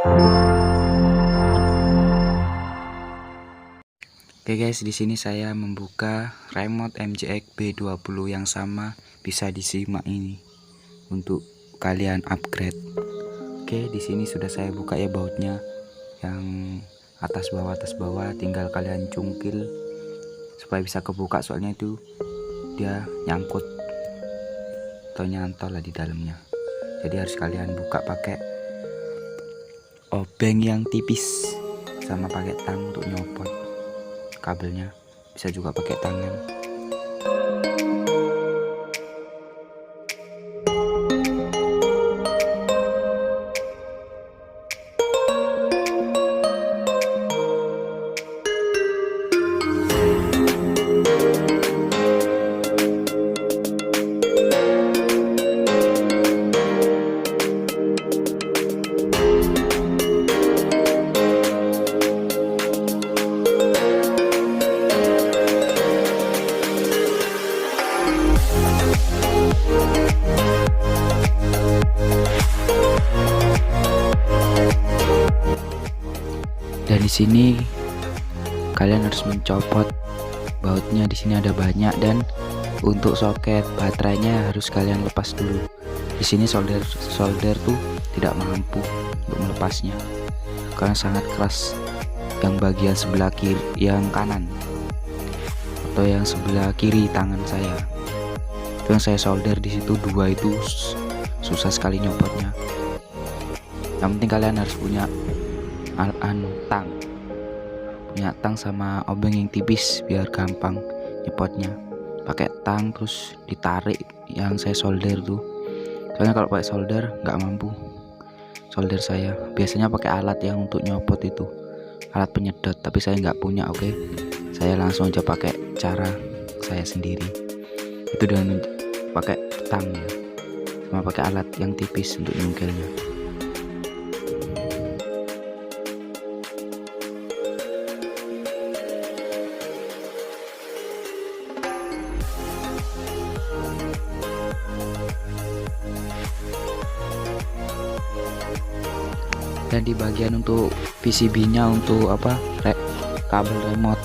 Oke guys, di sini saya membuka remote MJX B20 yang sama, bisa disimak ini untuk kalian upgrade. Oke, di sini sudah saya buka ya bautnya yang atas bawah, tinggal kalian cungkil supaya bisa kebuka, soalnya itu dia nyangkut atau nyantol lah di dalamnya. Jadi harus kalian buka pakai obeng yang tipis sama pakai tang untuk nyopot kabelnya, bisa juga pakai tangan. Dan di sini kalian harus mencopot bautnya. Di sini ada banyak, dan untuk soket baterainya harus kalian lepas dulu. Di sini solder tuh tidak mampu untuk melepasnya karena sangat keras. Yang bagian sebelah kiri, yang kanan atau yang sebelah kiri tangan saya, itu yang saya solder di situ dua, itu susah sekali nyopotnya. Yang penting kalian harus punya tang sama obeng yang tipis biar gampang nyepotnya. Pakai tang terus ditarik yang saya solder tuh, soalnya kalau pakai solder nggak mampu solder saya. Biasanya pakai alat yang untuk nyopot itu, alat penyedot, tapi saya nggak punya. Oke, saya langsung aja pakai cara saya sendiri, itu dengan pakai tang ya, sama pakai alat yang tipis untuk nyungkilnya. Dan di bagian untuk PCB-nya, untuk kabel remote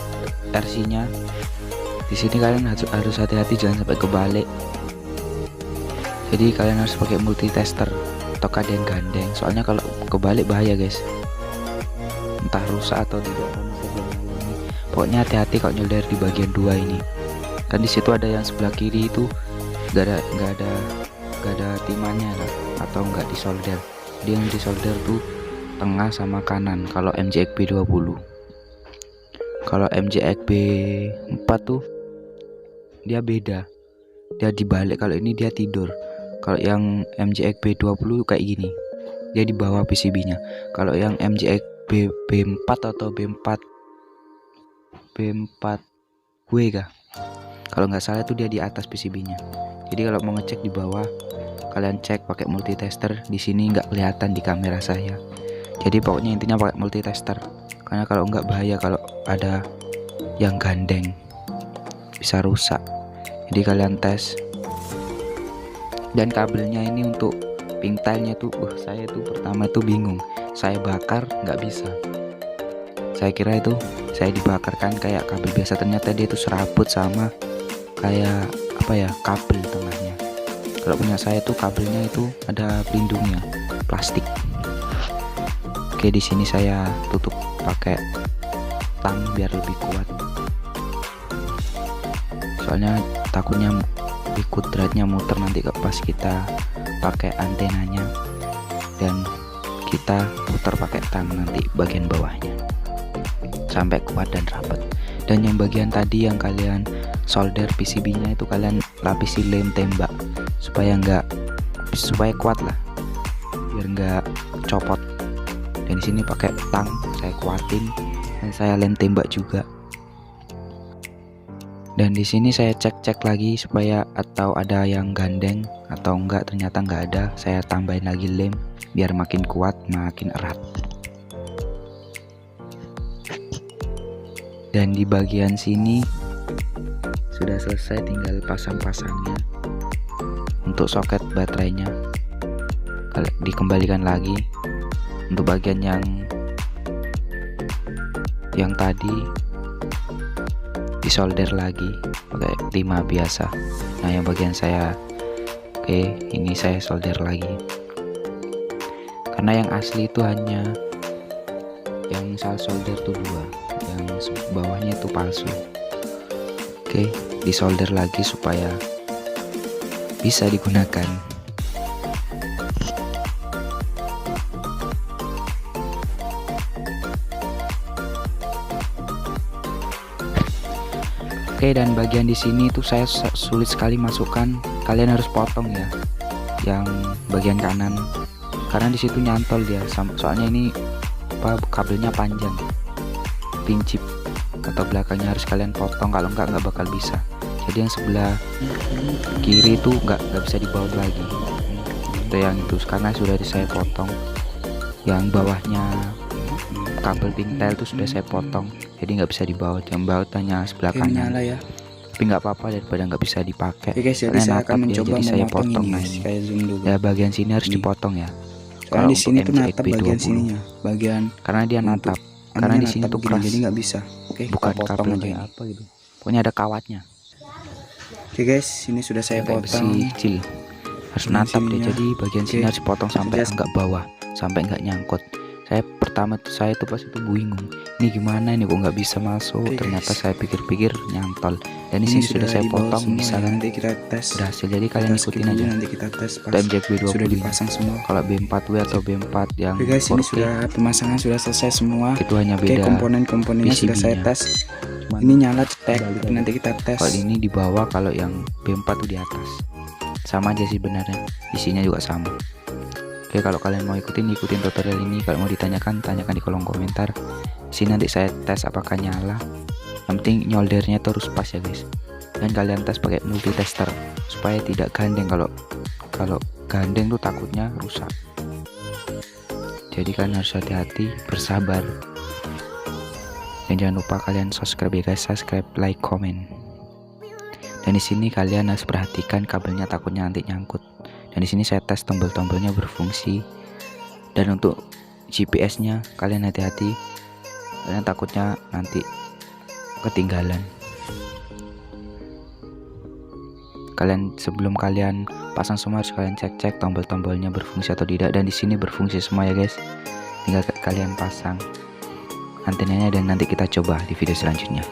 RC-nya, di sini kalian harus hati-hati, jangan sampai kebalik. Jadi kalian harus pakai multitester atau kadang gandeng, soalnya kalau kebalik bahaya guys, entah rusak atau tidak. Pokoknya hati-hati kalau nyolder di bagian dua ini. Kan di situ ada yang sebelah kiri itu nggak ada timannya lah, atau nggak disolder. Dia yang disolder tuh tengah sama kanan kalau MJX B20. Kalau MJX B4 tuh dia beda, dia dibalik. Kalau ini dia tidur. Kalau yang MJX B20 kayak gini, dia di bawah PCB-nya. Kalau yang MJX B4 atau B4W kah, kalau nggak salah itu dia di atas PCB-nya. Jadi kalau mau ngecek di bawah, kalian cek pakai multitester. Di sini nggak kelihatan di kamera saya. Jadi pokoknya intinya pakai multitester, karena kalau nggak bahaya kalau ada yang gandeng, bisa rusak. Jadi kalian tes. Dan kabelnya ini untuk pingtailnya tuh, saya tuh pertama itu bingung, saya bakar nggak bisa. Saya kira itu saya dibakarkan kayak kabel biasa, ternyata dia itu serabut sama kayak kabel tengahnya. Kalau punya saya tuh kabelnya itu ada pelindungnya, plastik. Oke, di sini saya tutup pakai tang biar lebih kuat. Soalnya takutnya ikut dratnya muter nanti pas kita pakai antenanya, dan kita putar pakai tang nanti bagian bawahnya sampai kuat dan rapat. Dan yang bagian tadi yang kalian solder PCB-nya itu kalian lapisi lem tembak supaya kuat lah, biar nggak copot. Dan di sini pakai tang saya kuatin, dan saya lem tembak juga. Dan di sini saya cek lagi supaya atau ada yang gandeng atau enggak. Ternyata enggak ada. Saya tambahin lagi lem biar makin kuat, makin erat. Dan di bagian sini sudah selesai, tinggal pasang-pasangnya. Untuk soket baterainya dikembalikan lagi Untuk bagian yang tadi disolder lagi pakai timah biasa. Nah, yang bagian saya ini saya solder lagi, karena yang asli itu hanya yang saya solder tuh 2, yang bawahnya itu palsu. Disolder lagi supaya bisa digunakan. Dan bagian di sini tuh saya sulit sekali masukkan. Kalian harus potong ya, yang bagian kanan, karena di situ nyantol dia. Soalnya ini kabelnya panjang, pin chip atau belakangnya harus kalian potong. Kalau nggak bakal bisa. Jadi yang sebelah kiri itu nggak bisa dibaut lagi. Itu yang itu karena sudah saya potong. Yang bawahnya kabel pingtel itu sudah saya potong, jadi nggak bisa dibaut. Yang baut hanya sebelah kanan ya. Tapi nggak apa-apa daripada nggak bisa dipakai. Jadi saya akan mencoba jadi saya potong ini, kayak zoom dulu. Ya, bagian sini harus dipotong ya. Kalau di sini tuh natap bagian sininya, bagian karena dia natap. Karena di sini tuh keras, jadi nggak bisa. Bukan kabel kayak apa gitu. Pokoknya ada kawatnya. Guys, ini sudah saya potong. Besi kecil. Harus natap deh. Jadi bagian sini harus potong sampai enggak bawah, sampai enggak nyangkut. Saya tuh pas itu bingung, ini gimana ini kok nggak bisa masuk. Ternyata saya pikir-pikir nyantol. Dan di sini sudah saya potong, bisa kan? Nanti kita tes. Berhasil. Jadi kalian ikutin aja. Nanti kita tes pas MJAK B20 sudah dipasang semua. Kalau B4W atau B4 yang guys, ini sudah pemasangan sudah selesai semua. Itu hanya beda. Komponen-komponennya sudah saya tes. Ini nyala cetek. Nanti kita tes. Kalau ini di bawah, kalau yang B4 tuh di atas. Sama aja sih benarnya. Isinya juga sama. Kalau kalian mau ikutin tutorial ini. Kalau mau ditanyakan, tanyakan di kolom komentar. Sini nanti saya tes apakah nyala. Yang penting nyoldernya terus pas ya guys. Dan kalian tes pakai multitester supaya tidak gandeng. Kalau gandeng tuh takutnya rusak. Jadi kalian harus hati-hati, bersabar. Dan jangan lupa kalian subscribe ya guys, subscribe, like, comment. Dan di sini kalian harus perhatikan kabelnya, takutnya nanti nyangkut. Dan di sini saya tes tombol-tombolnya berfungsi. Dan untuk GPS-nya kalian hati-hati, kalian takutnya nanti ketinggalan. Kalian sebelum kalian pasang semua harus kalian cek tombol-tombolnya berfungsi atau tidak. Dan di sini berfungsi semua ya guys. Tinggal kalian pasang antenanya dan nanti kita coba di video selanjutnya.